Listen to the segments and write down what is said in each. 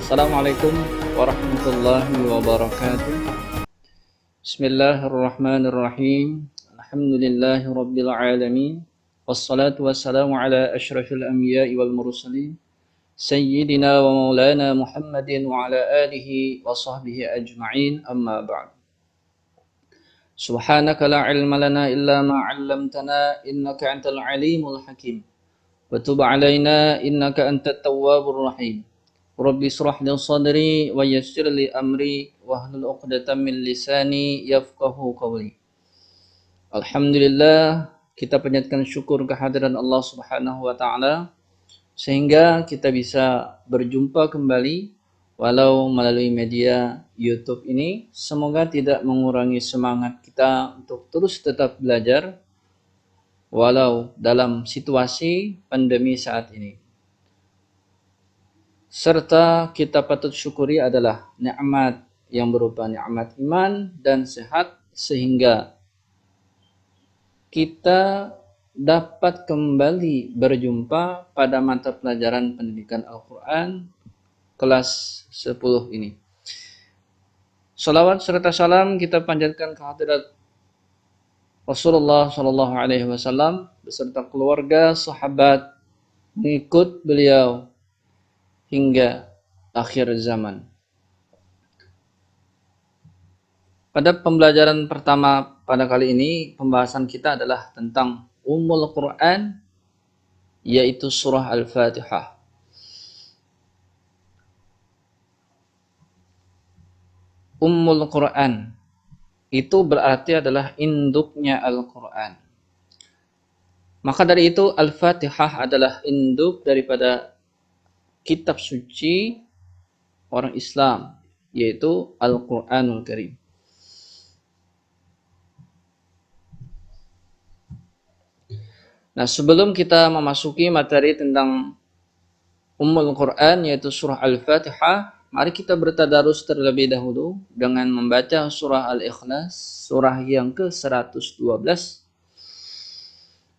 Assalamualaikum warahmatullahi wabarakatuh. Bismillahirrahmanirrahim. Alhamdulillahi rabbil alamin. Wassalatu wassalamu ala asyrafil anbiya'i wal mursalin. Sayyidina wa maulana Muhammadin wa ala alihi wa sahbihi ajma'in. Amma ba'd. Subhanaka la ilma lana illa ma 'allamtana innaka antal alimul hakim. Wa tub 'alaina innaka antat tawwabur rahim. Rabbi israh li sadri wa yassir li amri wahlul 'uqdatam min lisani yafqahu qawli. Alhamdulillah, kita panjatkan syukur kehadiran Allah Subhanahu wa taala sehingga kita bisa berjumpa kembali walau melalui media YouTube ini. Semoga tidak mengurangi semangat kita untuk terus tetap belajar walau dalam situasi pandemi saat ini. Serta kita patut syukuri adalah nikmat yang berupa nikmat iman dan sehat sehingga kita dapat kembali berjumpa pada mata pelajaran pendidikan Al-Quran kelas 10 ini. Salawat serta salam kita panjatkan ke hadirat Rasulullah Shallallahu Alaihi Wasallam beserta keluarga, sahabat, mengikut beliau hingga akhir zaman. Pada pembelajaran pertama pada kali ini, pembahasan kita adalah tentang Ummul Quran, yaitu surah Al-Fatihah. Ummul Quran itu berarti adalah induknya Al-Quran. Maka dari itu Al-Fatihah adalah induk daripada kitab suci orang Islam, yaitu Al-Quranul Karim. Nah, sebelum kita memasuki materi tentang Ummul Quran, yaitu surah Al-Fatihah, mari kita bertadarus terlebih dahulu dengan membaca surah Al-Ikhlas, surah yang ke-112.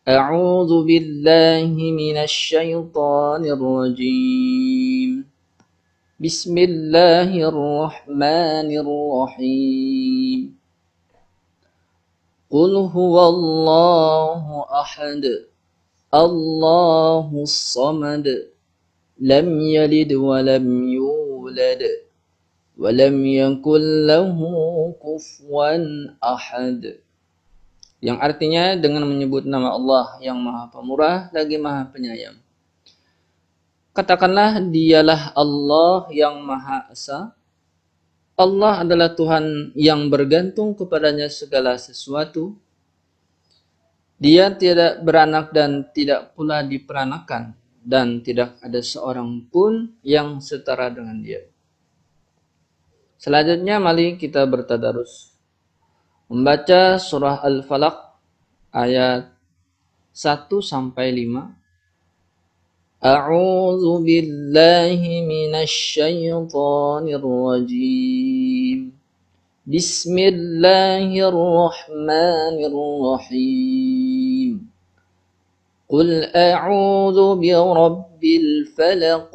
A'udzu billahi minasy syaithanir rajim. Bismillahirrahmanirrahim. Qul huwallahu ahad. Allahus samad. Lam yalid wa lam yulad. Wa lam yakul lahu kufuwan ahad. Yang artinya dengan menyebut nama Allah yang Maha Pemurah lagi Maha Penyayang. Katakanlah dialah Allah yang Maha Esa. Allah adalah Tuhan yang bergantung kepadanya segala sesuatu. Dia tidak beranak dan tidak pula diperanakan. Dan tidak ada seorang pun yang setara dengan dia. Selanjutnya mari kita bertadarus. Membaca surah Al-Falaq ayat 1-5. A'udzu billahi minasy syaithanir rajim. Bismillahirrahmanirrahim. Qul a'udzu birabbil falaq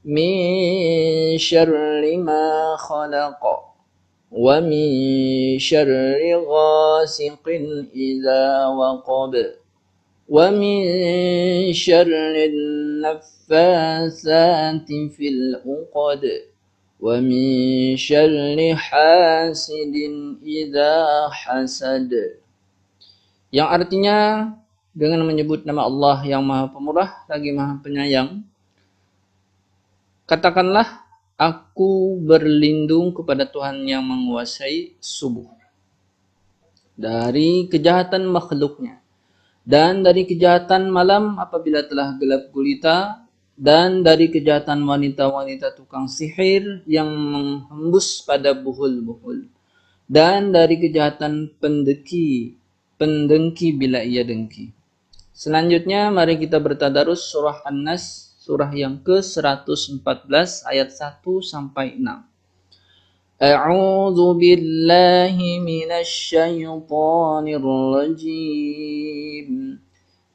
min syarri ma khalaq wa min syarri ghasiqin idza waqab wa min syarri naffasati fil 'uqad wa min syarri hasidin idza hasad. Yang artinya dengan menyebut nama Allah yang Maha Pemurah lagi Maha Penyayang, katakanlah aku berlindung kepada Tuhan yang menguasai subuh dari kejahatan makhluknya dan dari kejahatan malam apabila telah gelap gulita, dan dari kejahatan wanita-wanita tukang sihir yang menghembus pada buhul-buhul, dan dari kejahatan pendengki bila ia dengki. Selanjutnya mari kita bertadarus surah An-Nas, surah yang ke-114 ayat 1-6. A'udzu billahi minasy syaithanir rajim.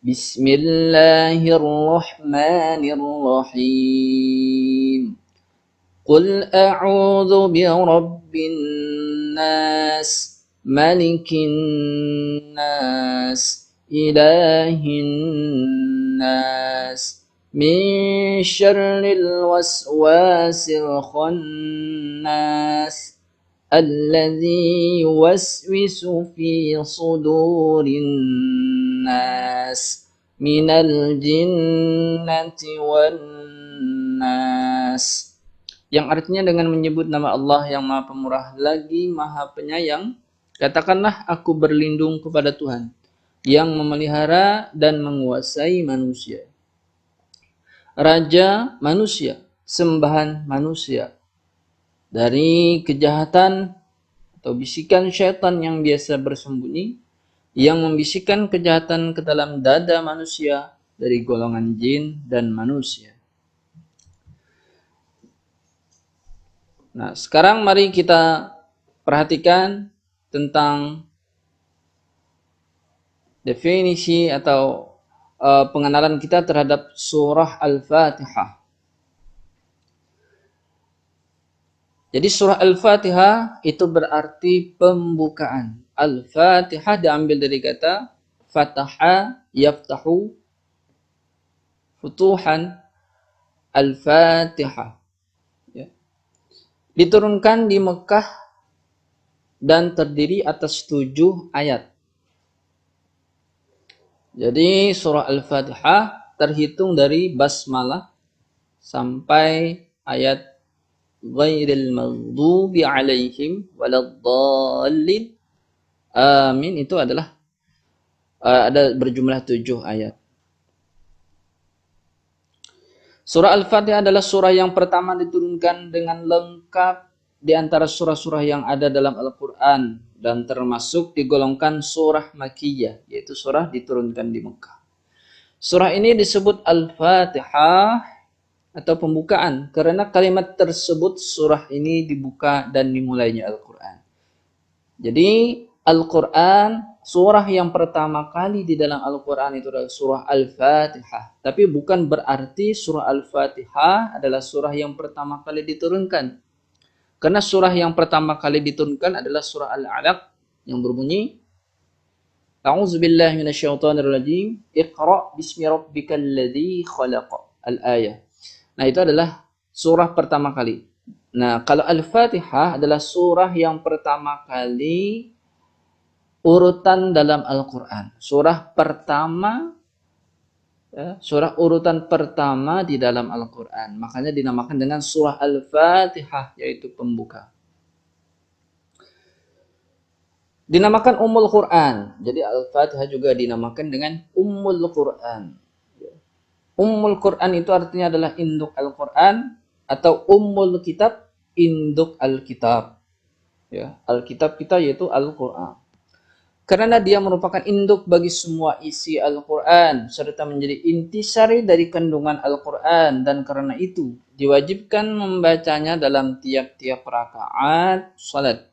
Bismillahirrahmanirrahim. قل أعوذ برب الناس ملك الناس إله الناس من شر الوسواس الخناس الذي يوسوس في صدور الناس من الجنة والناس, yang artinya dengan menyebut nama Allah yang Maha Pemurah lagi Maha Penyayang, katakanlah aku berlindung kepada Tuhan yang memelihara dan menguasai manusia, Raja manusia, sembahan manusia, dari kejahatan atau bisikan syaitan yang biasa bersembunyi, yang membisikkan kejahatan ke dalam dada manusia dari golongan jin dan manusia. Nah, sekarang mari kita perhatikan tentang definisi atau pengenalan kita terhadap surah Al-Fatihah. Jadi surah Al-Fatihah itu berarti pembukaan. Al-Fatihah diambil dari kata fataha yaftahu futuhan, Al-Fatihah. Ya. Diturunkan di Mekah dan terdiri atas 7 ayat. Jadi surah Al-Fatihah terhitung dari basmalah sampai ayat ghairil maghdubi alaihim waladdallin amin, itu adalah ada berjumlah 7 ayat. Surah Al-Fatihah adalah surah yang pertama diturunkan dengan lengkap di antara surah-surah yang ada dalam Al-Quran dan termasuk digolongkan surah Makkiyah, yaitu surah diturunkan di Mekah. Surah ini disebut Al-Fatihah atau pembukaan karena kalimat tersebut surah ini dibuka dan dimulainya Al-Quran. Jadi Al-Quran, surah yang pertama kali di dalam Al-Quran itu adalah surah Al-Fatihah. Tapi bukan berarti surah Al-Fatihah adalah surah yang pertama kali diturunkan. Karena surah yang pertama kali diturunkan adalah surah Al-Alaq yang berbunyi A'udzubillahi minasyaitonirrajim, Iqra bismi rabbikal ladzi khalaq. Al-ayah. Nah, itu adalah surah pertama kali. Nah, kalau Al-Fatihah adalah surah yang pertama kali urutan dalam Al-Quran. Surah pertama, ya, surah urutan pertama di dalam Al-Quran. Makanya dinamakan dengan surah Al-Fatihah, yaitu pembuka. Dinamakan Ummul Quran. Jadi Al-Fatihah juga dinamakan dengan Ummul Quran. Ummul Quran itu artinya adalah induk Al-Quran, atau Ummul Kitab, induk Al-Kitab. Ya, Al-Kitab kita yaitu Al-Quran. Karena dia merupakan induk bagi semua isi Al-Quran, serta menjadi intisari dari kandungan Al-Quran, dan karena itu diwajibkan membacanya dalam tiap-tiap rakaat salat.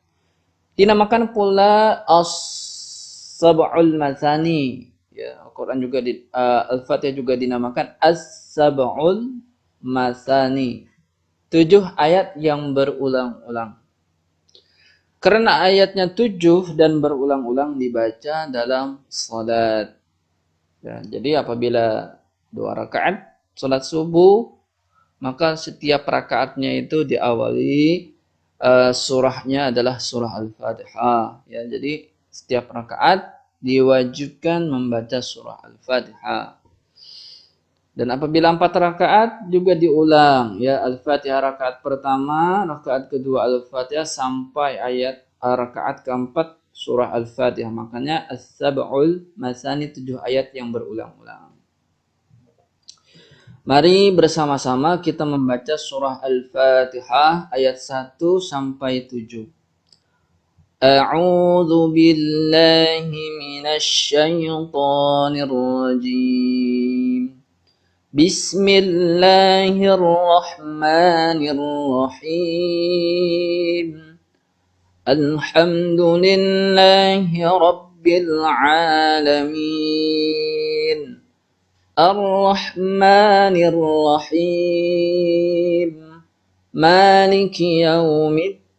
Dinamakan pula As-Sab'ul Masani. Ya, Al-Quran juga Al-Fatihah juga dinamakan As-Sab'ul Masani. 7 ayat yang berulang-ulang. Karena ayatnya 7 dan berulang-ulang dibaca dalam salat. Ya, jadi apabila 2 rakaat salat subuh, maka setiap rakaatnya itu diawali surahnya adalah surah Al-Fatihah. Ya, jadi setiap rakaat diwajibkan membaca surah Al-Fatihah. Dan apabila 4 rakaat juga diulang, ya, Al-Fatihah rakaat pertama, rakaat kedua Al-Fatihah sampai ayat rakaat keempat surah Al-Fatihah. Makanya As-Sab'ul Masani, 7 ayat yang berulang-ulang. Mari bersama-sama kita membaca surah Al-Fatihah ayat 1 sampai 7. A'udzu billahi minasy syaithanir rajim. Bismillahirrahmanirrahim. Alhamdulillahi rabbil alamin. Ar-Rahmanir Rahim. مالك يوم الدين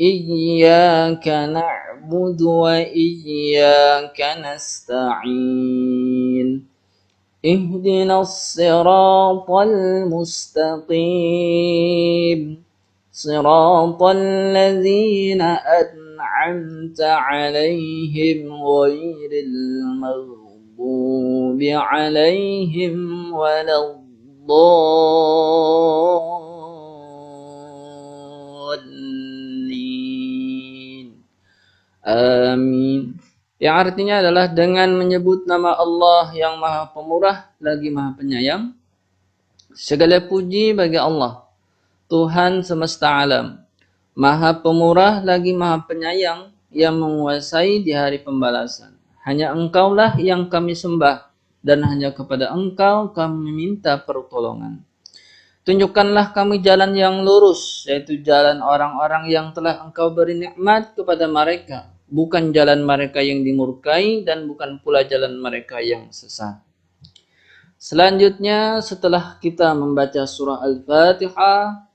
إياك نعبد وإياك نستعين اهدنا الصراط المستقيم صراط الذين أنعمت عليهم غير المغضوب عليهم ولا الضالين آمين. Yang artinya adalah dengan menyebut nama Allah yang Maha Pemurah lagi Maha Penyayang. Segala puji bagi Allah, Tuhan semesta alam, Maha Pemurah lagi Maha Penyayang yang menguasai di hari pembalasan. Hanya Engkaulah yang kami sembah dan hanya kepada Engkau kami minta pertolongan. Tunjukkanlah kami jalan yang lurus, yaitu jalan orang-orang yang telah Engkau beri nikmat kepada mereka, bukan jalan mereka yang dimurkai dan bukan pula jalan mereka yang sesat. Selanjutnya, setelah kita membaca surah Al-Fatihah,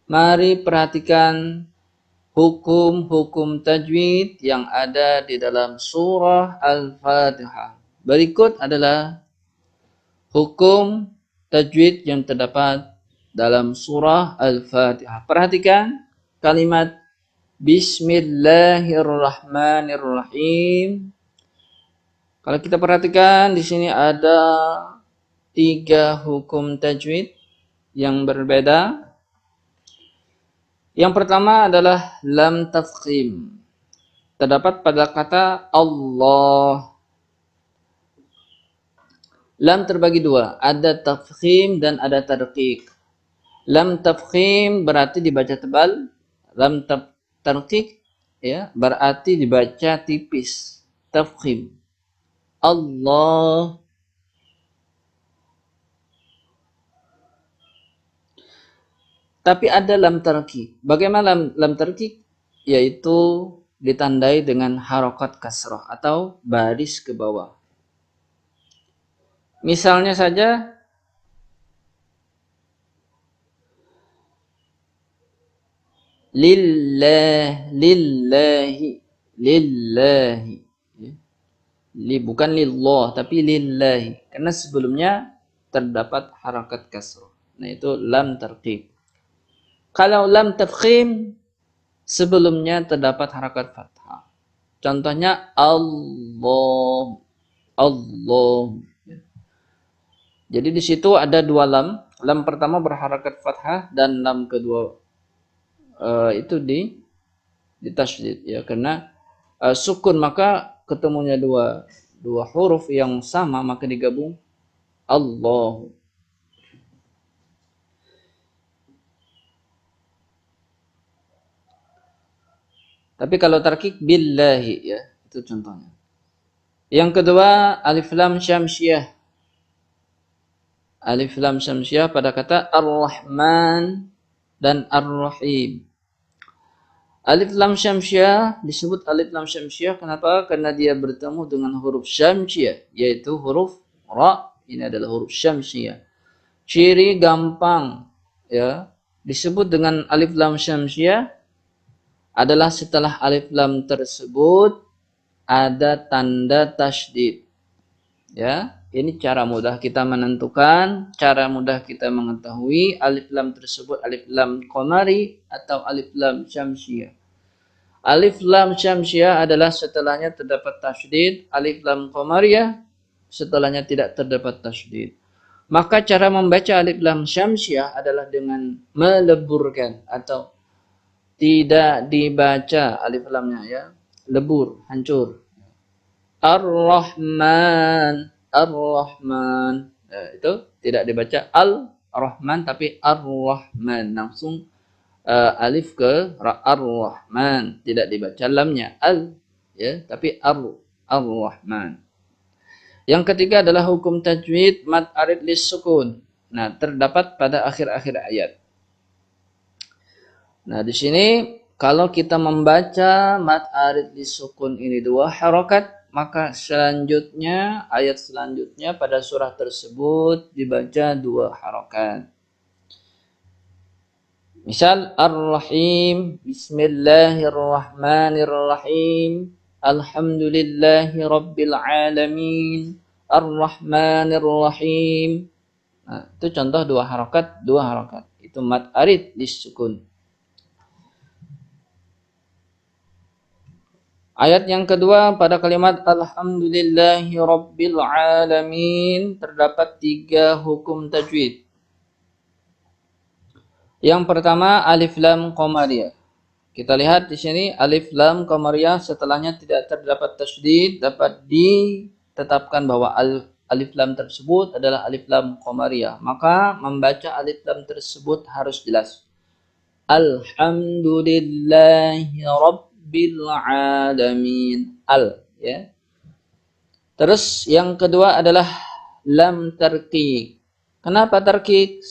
mari perhatikan hukum-hukum tajwid yang ada di dalam surah Al-Fatihah. Berikut adalah hukum tajwid yang terdapat dalam surah Al-Fatihah. Perhatikan kalimat Bismillahirrahmanirrahim. Kalau kita perhatikan di sini ada 3 hukum tajwid yang berbeda. Yang pertama adalah lam tafkhim. Terdapat pada kata Allah. Lam terbagi 2, ada tafkhim dan ada tarqiq. Lam tafkhim berarti dibaca tebal, lam tarqiq ya berarti dibaca tipis. Tafkhim. Allah. Tapi ada lam tarqiq. Bagaimana lam tarqiq? Yaitu ditandai dengan harokat kasrah atau baris ke bawah. Misalnya saja lillahi bukan lillah tapi lillahi, karena sebelumnya terdapat harakat kasrah. Nah, itu lam tarqiq. Kalau lam tafkhim sebelumnya terdapat harakat fathah. Contohnya Allah. Jadi di situ ada 2 lam. Lam pertama berharakat fathah dan lam kedua itu di tasydid ya, karena sukun maka ketemunya dua huruf yang sama maka digabung Allah. Tapi kalau tarqiq billahi ya, itu contohnya. Yang kedua alif lam syamsiyah. Alif lam syamsiyah pada kata Ar-Rahman dan Ar-Rahim. Alif lam syamsiyah disebut alif lam syamsiyah kenapa? Karena dia bertemu dengan huruf syamsiyah, yaitu huruf ra. Ini adalah huruf syamsiyah. Ciri gampang ya disebut dengan alif lam syamsiyah adalah setelah alif lam tersebut ada tanda tasydid. Ya, ini cara mudah kita menentukan, cara mudah kita mengetahui alif lam tersebut alif lam qamari atau alif lam syamsiyah. Alif lam syamsiyah adalah setelahnya terdapat tasydid, alif lam qamariyah setelahnya tidak terdapat tasydid. Maka cara membaca alif lam syamsiyah adalah dengan meleburkan atau tidak dibaca alif lamnya ya, lebur, hancur. Ar-Rahman, Ar-Rahman. Itu tidak dibaca Al-Rahman tapi Ar-Rahman. Langsung alif ke Ar-Rahman, tidak dibaca lamnya al ya, tapi Ar-Rahman. Yang ketiga adalah hukum tajwid mad arid lis sukun. Nah, terdapat pada akhir-akhir ayat. Nah, di sini kalau kita membaca mad arid lis sukun ini 2 harokat, maka selanjutnya ayat selanjutnya pada surah tersebut dibaca 2 harokat. Misal Ar-Rahim, Bismillahirrahmanirrahim, Alhamdulillahi Rabbil Alamin, Ar-Rahmanirrahim. Nah, itu contoh dua harokat. Itu mad arid disukun. Ayat yang kedua pada kalimat Alhamdulillahi Rabbil Alamin terdapat 3 hukum tajwid. Yang pertama alif lam qamariyah. Kita lihat di sini alif lam qamariyah setelahnya tidak terdapat tasydid, dapat ditetapkan bahwa alif lam tersebut adalah alif lam qamariyah. Maka membaca alif lam tersebut harus jelas. Alhamdulillahi Rabbil Alamin. Ya. Terus yang kedua adalah lam tarqiq. Kenapa tarqiq?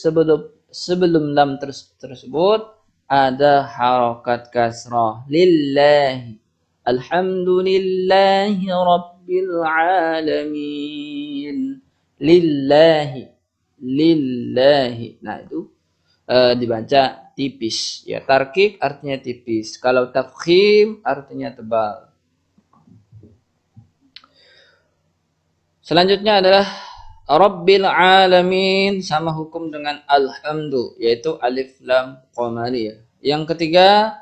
Sebelum lam tersebut ada harokat kasrah. Lillahi. Alhamdulillahi Rabbil Alamin. Lillahi. Nah itu dibaca tipis. Ya, tarqiq artinya tipis. Kalau tafkhim artinya tebal. Selanjutnya adalah Rabbil Alamin sama hukum dengan Alhamdu, yaitu alif lam qamariyah. Yang ketiga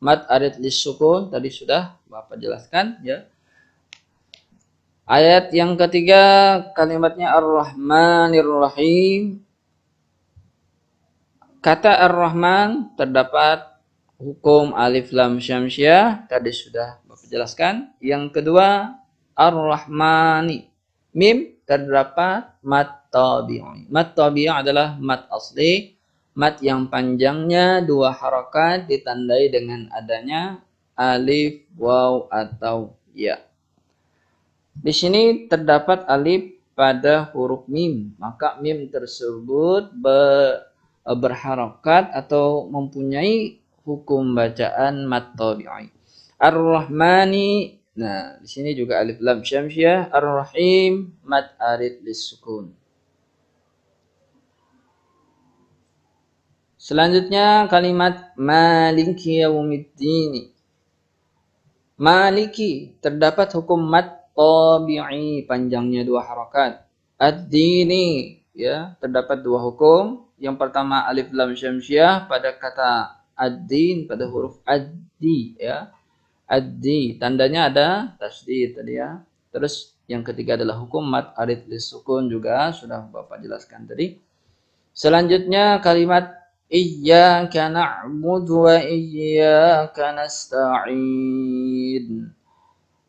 mad arid lisukun, tadi sudah Bapak jelaskan ya. Ayat yang ketiga kalimatnya Ar-Rahmanir Rahim. Kata Ar-Rahman terdapat hukum alif lam syamsiah, tadi sudah Bapak jelaskan. Yang kedua Ar-Rahmani. Mim terdapat mad tabi'i. Mad tabi'i adalah mad asli, mad yang panjangnya 2 harakat ditandai dengan adanya alif, waw atau ya. Di sini terdapat alif pada huruf mim, maka mim tersebut berharakat atau mempunyai hukum bacaan mad tabi'i. Ar-Rahmani. Nah, di sini juga alif lam syamsiah. Ar-Rahim mad arid lisukun. Selanjutnya kalimat Maliki yaumiddin. Maliki terdapat hukum mad tabi'i, panjangnya 2 harakat. Ad-dini ya, terdapat 2 hukum. Yang pertama alif lam syamsiah pada kata ad-din pada huruf ad-di ya. Ad-di, tandanya ada tasydid tadi ya. Terus yang ketiga adalah hukum mad arid lisukun, juga sudah Bapak jelaskan tadi. Selanjutnya kalimat Iyyaka na'budu wa iyyaka nasta'in.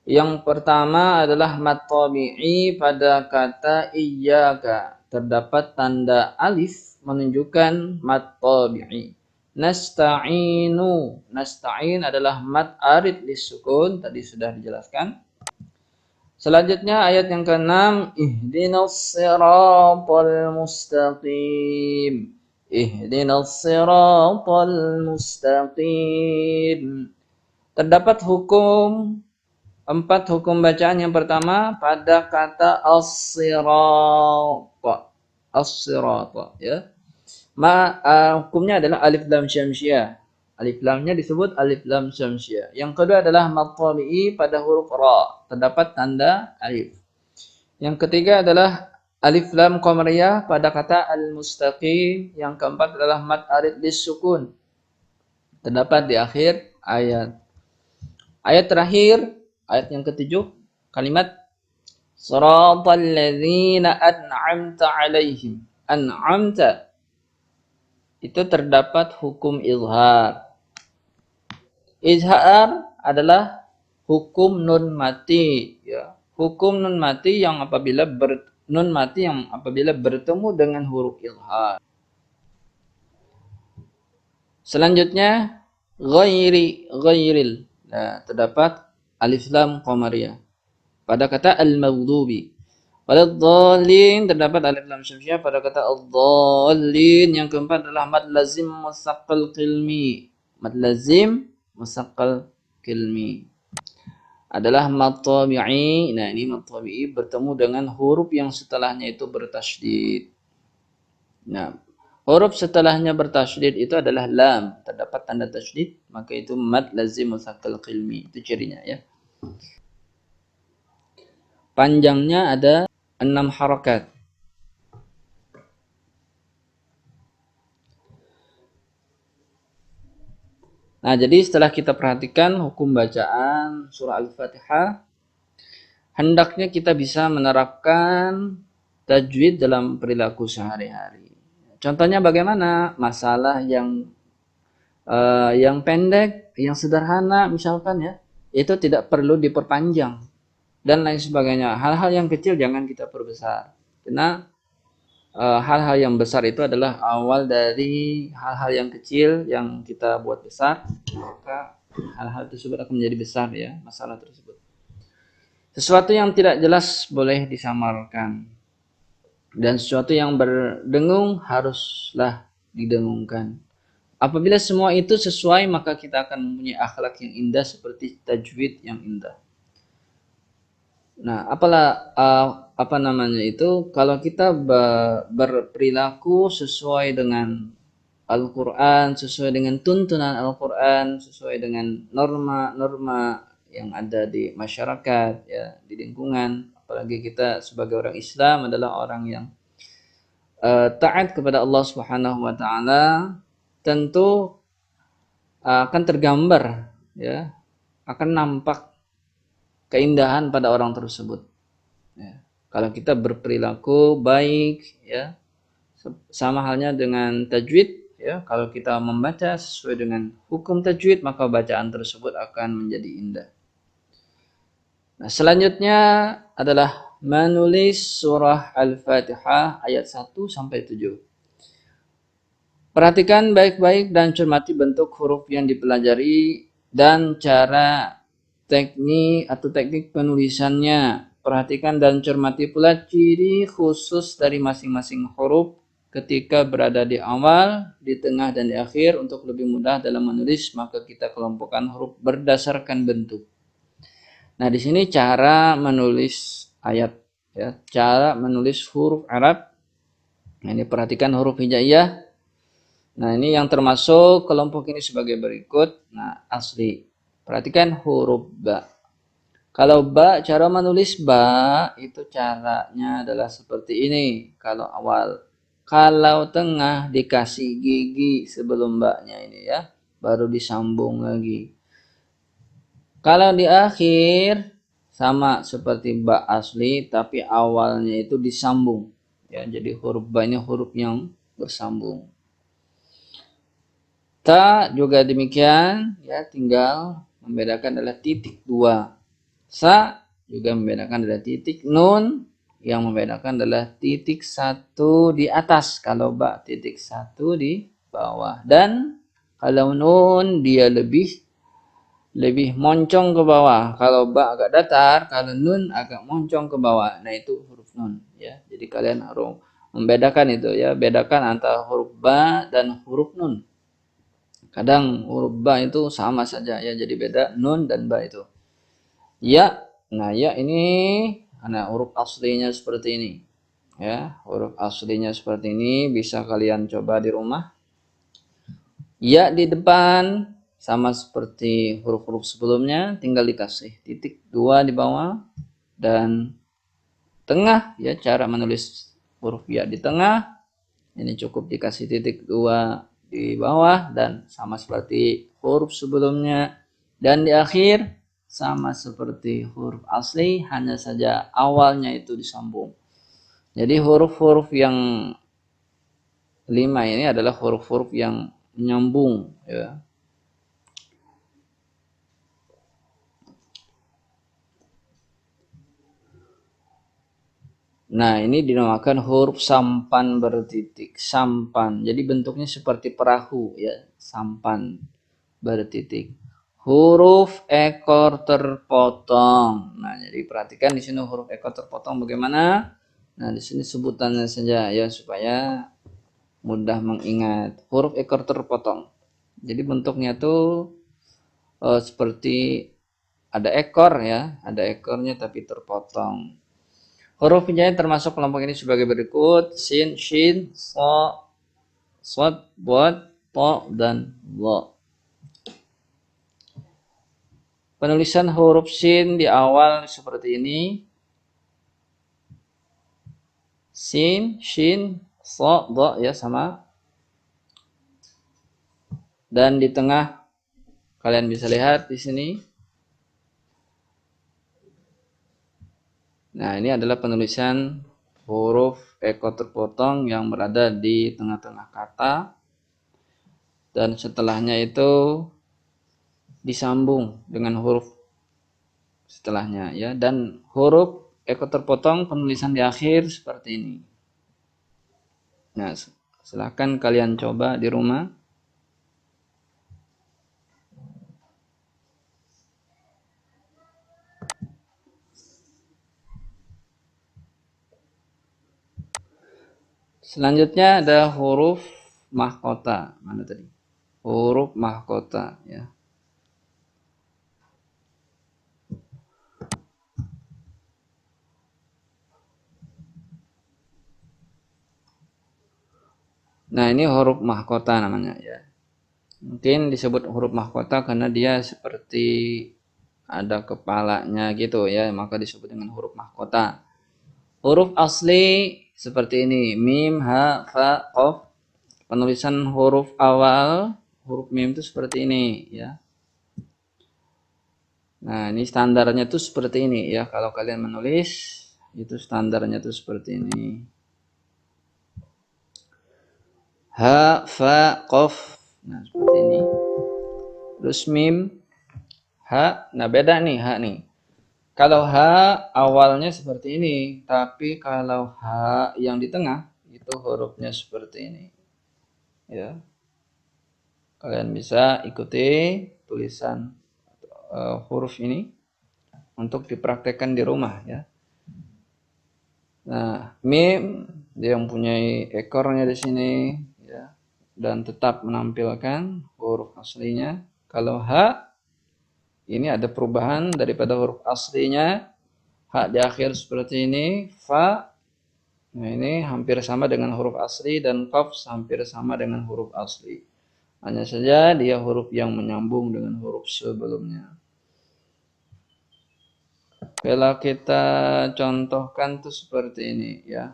Yang pertama adalah mad tabi'i pada kata iyyaka. Terdapat tanda alif menunjukkan mad tabi'i. Nasta'inu. Nasta'in adalah mad arid lisukun, tadi sudah dijelaskan. Selanjutnya ayat yang ke-6, ihdinas siratal mustaqim. Ihdinas siratal mustaqim. Terdapat 4 hukum bacaan. Yang pertama pada kata as-sirat. As-sirat ya. Hukumnya adalah alif lam syamsiah. Alif lamnya disebut alif lam syamsiah. Yang kedua adalah mad tabi'i pada huruf ra. Terdapat tanda alif. Yang ketiga adalah alif lam qamariyah pada kata al-mustaqim. Yang keempat adalah mad arid lisukun. Terdapat di akhir ayat. Ayat terakhir, ayat yang ke-7, kalimat siratal ladzina an'amta 'alaihim. An'amta itu terdapat hukum izhar. Izhar adalah hukum nun mati ya. Hukum nun mati yang apabila bertemu dengan huruf izhar. Selanjutnya ghairil. Nah, terdapat alif lam qamariyah pada kata al-maghdubi. Pada dhalin terdapat alif lam syamsiah pada kata al-dhalin. Yang keempat adalah mad lazim musaqqal qilmi. Mad lazim musaqqal qilmi adalah mad tabi'i. Nah, ini mad tabi'i bertemu dengan huruf yang setelahnya itu bertasydid. Nah, Huruf setelahnya bertasydid itu adalah lam, terdapat tanda tasydid, maka itu mad lazim mutsaqal qilmi, itu cirinya ya. Panjangnya ada 6 harakat. Nah, jadi setelah kita perhatikan hukum bacaan surah Al-Fatihah, hendaknya kita bisa menerapkan tajwid dalam perilaku sehari-hari. Contohnya bagaimana? Masalah yang pendek, yang sederhana misalkan ya, itu tidak perlu diperpanjang dan lain sebagainya. Hal-hal yang kecil jangan kita perbesar. Karena hal-hal yang besar itu adalah awal dari hal-hal yang kecil yang kita buat besar, maka hal-hal tersebut akan menjadi besar ya, masalah tersebut. Sesuatu yang tidak jelas boleh disamarkan, dan sesuatu yang berdengung haruslah didengungkan. Apabila semua itu sesuai, maka kita akan mempunyai akhlak yang indah seperti tajwid yang indah. Nah, apa namanya itu? Kalau kita berperilaku sesuai dengan Al-Quran, sesuai dengan tuntunan Al-Quran, sesuai dengan norma-norma yang ada di masyarakat, ya, di lingkungan. Apalagi kita sebagai orang Islam adalah orang yang taat kepada Allah Subhanahu Wa Taala, tentu akan tergambar, ya, akan nampak keindahan pada orang tersebut. Ya. Kalau kita berperilaku baik, ya, sama halnya dengan tajwid, ya, kalau kita membaca sesuai dengan hukum tajwid, maka bacaan tersebut akan menjadi indah. Nah, selanjutnya adalah menulis surah Al-Fatihah ayat 1 sampai 7. Perhatikan baik-baik dan cermati bentuk huruf yang dipelajari dan cara teknik penulisannya. Perhatikan dan cermati pula ciri khusus dari masing-masing huruf ketika berada di awal, di tengah, dan di akhir. Untuk lebih mudah dalam menulis, maka kita kelompokkan huruf berdasarkan bentuk. Nah, di sini cara menulis ayat, ya, cara menulis huruf Arab. Nah, ini perhatikan huruf hijaiyah. Nah, ini yang termasuk kelompok ini sebagai berikut. Nah, asli. Perhatikan huruf ba. Kalau ba, cara menulis ba itu caranya adalah seperti ini. Kalau awal. Kalau tengah dikasih gigi sebelum ba-nya ini ya. Baru disambung lagi. Kalau di akhir sama seperti ba asli tapi awalnya itu disambung. Ya, jadi huruf ba ini huruf yang bersambung. Ta juga demikian, ya, tinggal membedakan adalah titik 2. Sa juga membedakan adalah titik. Nun yang membedakan adalah titik 1 di atas, kalau ba titik 1 di bawah. Dan kalau nun dia lebih moncong ke bawah. Kalau ba agak datar, kalau nun agak moncong ke bawah. Nah, itu huruf nun ya. Jadi kalian harus membedakan itu ya, bedakan antara huruf ba dan huruf nun. Kadang huruf ba itu sama saja ya, jadi beda nun dan ba itu. Ya, nah ya ini, nah huruf aslinya seperti ini. Ya, huruf aslinya seperti ini bisa kalian coba di rumah. Ya di depan sama seperti huruf-huruf sebelumnya, tinggal dikasih titik 2 di bawah dan tengah ya, cara menulis huruf ya di tengah. Ini cukup dikasih titik 2 di bawah dan sama seperti huruf sebelumnya, dan di akhir sama seperti huruf asli, hanya saja awalnya itu disambung. Jadi huruf-huruf yang 5 ini adalah huruf-huruf yang menyambung ya. Nah, ini dinamakan huruf sampan bertitik. Sampan. Jadi bentuknya seperti perahu ya, sampan bertitik. Huruf ekor terpotong. Nah, jadi perhatikan di sini huruf ekor terpotong bagaimana? Nah, di sini sebutannya saja ya supaya mudah mengingat. Huruf ekor terpotong. Jadi bentuknya tuh seperti ada ekor ya, ada ekornya tapi terpotong. Huruf hijaiyah termasuk kelompok ini sebagai berikut: sin, shin, so, Shad, Dad, Ta, dan Dha. Penulisan huruf Shin di awal seperti ini. Sin, Shin, Sa, Dha ya sama. Dan di tengah kalian bisa lihat di sini. Nah, ini adalah penulisan huruf eko terpotong yang berada di tengah-tengah kata. Dan setelahnya itu disambung dengan huruf setelahnya ya. Dan huruf eko terpotong penulisan di akhir seperti ini. Nah, silahkan kalian coba di rumah. Selanjutnya ada huruf mahkota. Mana tadi? Huruf mahkota ya. Nah, ini huruf mahkota namanya ya. Mungkin disebut huruf mahkota karena dia seperti ada kepalanya gitu ya, maka disebut dengan huruf mahkota. Huruf asli seperti ini, mim, ha, fa, qaf. Penulisan huruf awal, huruf mim itu seperti ini ya. Nah, ini standarnya tuh seperti ini ya. Kalau kalian menulis, itu standarnya tuh seperti ini. Ha, fa, qaf. Nah, seperti ini. Terus mim, ha. Nah, beda nih, ha nih. Kalau H awalnya seperti ini, tapi kalau H yang di tengah itu hurufnya seperti ini. Ya. Kalian bisa ikuti tulisan huruf ini untuk dipraktekkan di rumah ya. Nah, mim dia yang punya ekornya di sini ya dan tetap menampilkan huruf aslinya. Kalau H ini ada perubahan daripada huruf aslinya. H di akhir seperti ini, fa. Nah, ini hampir sama dengan huruf asli dan qaf hampir sama dengan huruf asli. Hanya saja dia huruf yang menyambung dengan huruf sebelumnya. Kalau kita contohkan tuh seperti ini ya,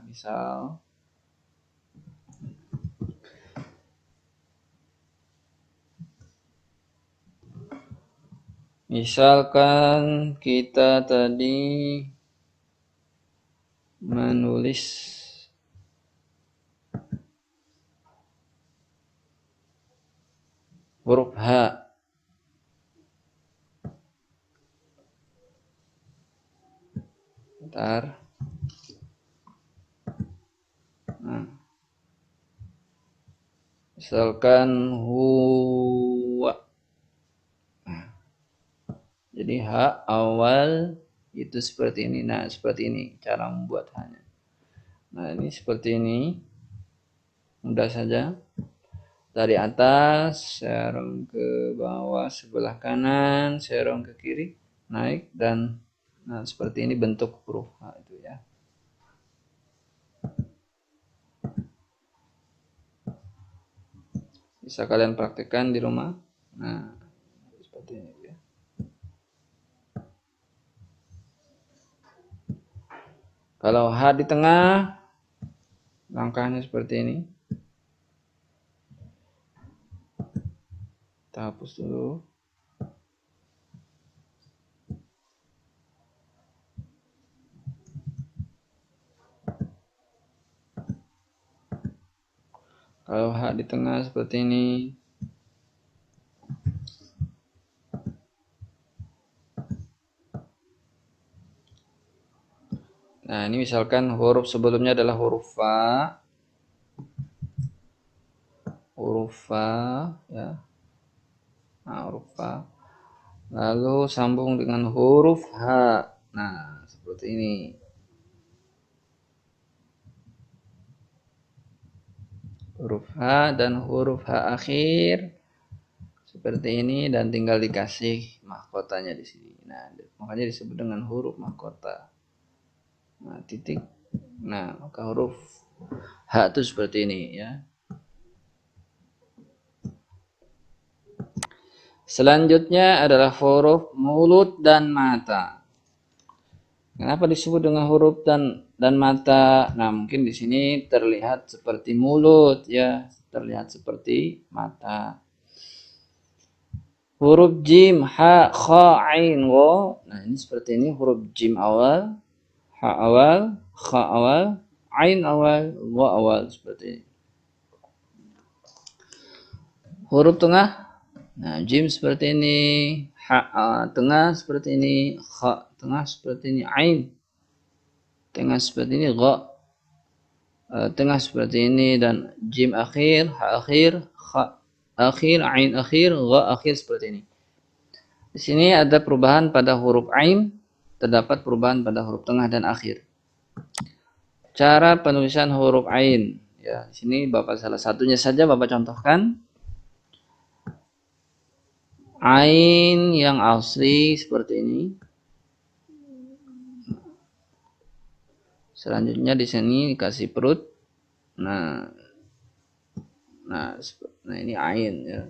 misalkan kita tadi menulis huruf H. Bentar. Nah, misalkan huwa. Jadi H awal itu seperti ini. Nah, seperti ini cara membuat H-nya. Nah, ini seperti ini. Mudah saja. Dari atas, serong ke bawah sebelah kanan, serong ke kiri, naik, dan nah, seperti ini bentuk huruf H itu ya. Bisa kalian praktekkan di rumah. Nah, seperti ini ya. Kalau H di tengah, langkahnya seperti ini. Kita hapus dulu. Kalau H di tengah seperti ini. Nah, ini misalkan huruf sebelumnya adalah huruf Fa. Huruf Fa ya. Nah, huruf Fa. Lalu sambung dengan huruf H. Nah, seperti ini. Huruf H dan huruf H akhir seperti ini dan tinggal dikasih mahkotanya di sini. Nah, makanya disebut dengan huruf mahkota. Nah, titik. Nah, maka huruf H itu seperti ini ya. Selanjutnya adalah huruf mulut dan mata. Kenapa disebut dengan huruf dan mata? Nah, mungkin di sini terlihat seperti mulut ya, terlihat seperti mata. Huruf jim, ha, kha, ain, wo. Nah, ini seperti ini huruf jim awal, ha awal, kha awal, ain awal, wo awal seperti ini. Huruf tengah, nah jim seperti ini, ha tengah seperti ini, kha tengah seperti ini, ain tengah seperti ini, gha tengah seperti ini, dan jim akhir, ha akhir, kha akhir, ain akhir, gha akhir seperti ini. Di sini ada perubahan pada huruf ain, terdapat perubahan pada huruf tengah dan akhir. Cara penulisan huruf ain, ya, di sini Bapak salah satunya saja Bapak contohkan. Ain yang asli seperti ini. Selanjutnya di sini dikasih perut. Nah, ini ain ya.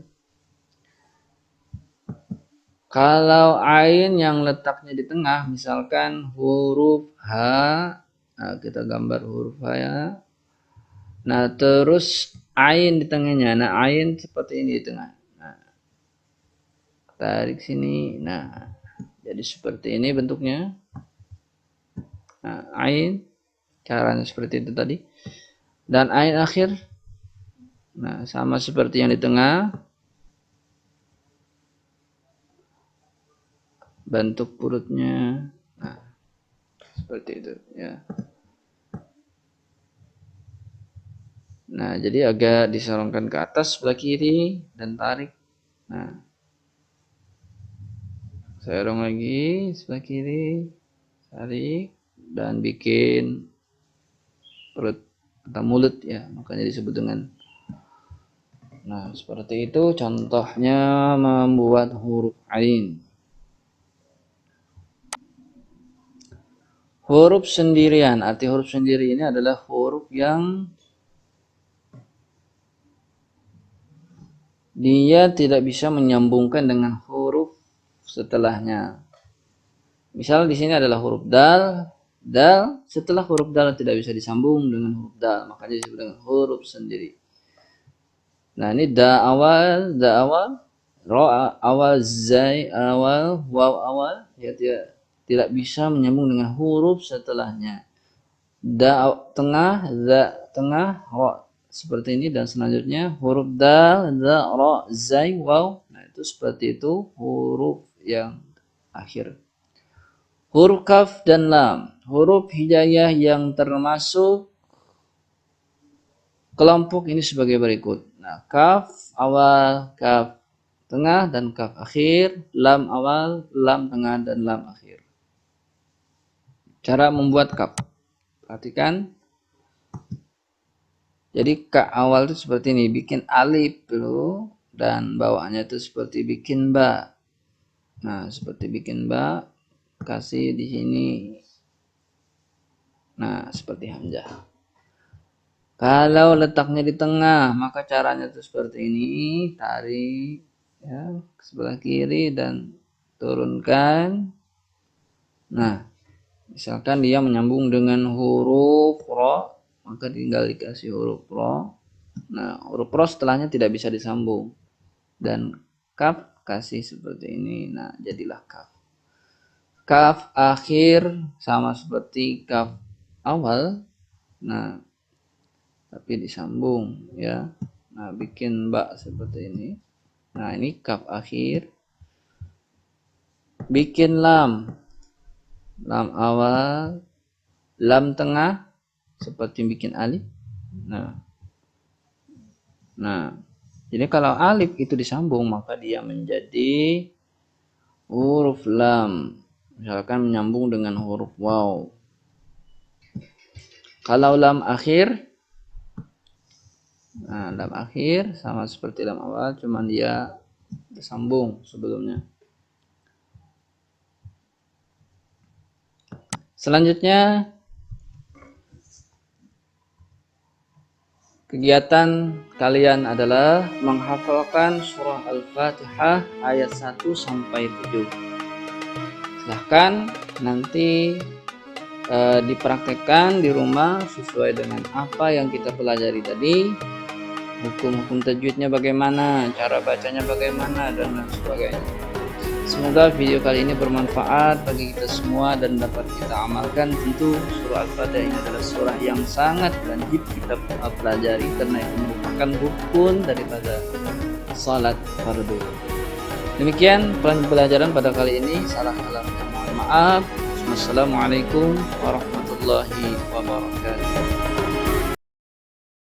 Kalau ain yang letaknya di tengah, misalkan huruf H, nah kita gambar huruf H ya. Nah, terus ain di tengahnya. Nah, ain seperti ini di tengah. Nah, tarik sini. Nah, jadi seperti ini bentuknya. Nah, ain caranya seperti itu tadi. Dan ain akhir, nah sama seperti yang di tengah. Bentuk perutnya, nah seperti itu ya. Nah, jadi agak disorongkan ke atas sebelah kiri dan tarik. Nah, sorong lagi sebelah kiri, tarik dan bikin perut atau mulut ya, makanya disebut dengan. Nah, seperti itu contohnya membuat huruf ain. Huruf sendirian, arti huruf sendiri ini adalah huruf yang dia tidak bisa menyambungkan dengan huruf setelahnya. Misal di sini adalah huruf dal, dal setelah huruf dal tidak bisa disambung dengan huruf dal, makanya disebut dengan huruf sendiri. Nah, ini da awal, ro awal, zai awal, waw awal, ya tidak bisa menyambung dengan huruf setelahnya. Da tengah, za tengah, ro seperti ini, dan selanjutnya huruf dal, za, ro, zai, waw. Nah, itu seperti itu huruf yang akhir. Huruf kaf dan lam, huruf hijaiyah yang termasuk kelompok ini sebagai berikut. Nah, kaf awal, kaf tengah, dan kaf akhir, lam awal, lam tengah, dan lam akhir. Cara membuat kaf, perhatikan. Jadi ka awal itu seperti ini, bikin alif dulu, dan bawahnya itu seperti bikin ba. Nah, seperti bikin ba, kasih di sini. Nah, seperti hamzah. Kalau letaknya di tengah, maka caranya itu seperti ini, tarik ya ke sebelah kiri dan turunkan. Nah, misalkan dia menyambung dengan huruf ro, maka tinggal dikasih huruf ro. Nah, huruf ro setelahnya tidak bisa disambung. Dan kaf kasih seperti ini. Nah, jadilah kaf. Kaf akhir sama seperti kaf awal. Nah, tapi disambung ya. Nah, bikin ba seperti ini. Nah, ini kaf akhir. Bikin lam. Lam awal, lam tengah seperti bikin alif. Nah. Nah, jadi kalau alif itu disambung maka dia menjadi huruf lam. Misalkan menyambung dengan huruf waw. Kalau lam akhir, nah lam akhir sama seperti lam awal, cuman dia disambung sebelumnya. Selanjutnya kegiatan kalian adalah menghafalkan surah Al-Fatihah ayat 1 sampai 7. Silahkan nanti dipraktekkan di rumah sesuai dengan apa yang kita pelajari tadi. Hukum-hukum tajwidnya bagaimana, cara bacanya bagaimana, dan lain sebagainya. Semoga video kali ini bermanfaat bagi kita semua dan dapat kita amalkan. Tentu surah Al-Fatihah ini adalah surah yang sangat wajib kita pelajari karena itu merupakan rukun daripada salat fardu. Demikian pelajaran pada kali ini. Salah-salah mohon maaf. Wassalamualaikum warahmatullahi wabarakatuh.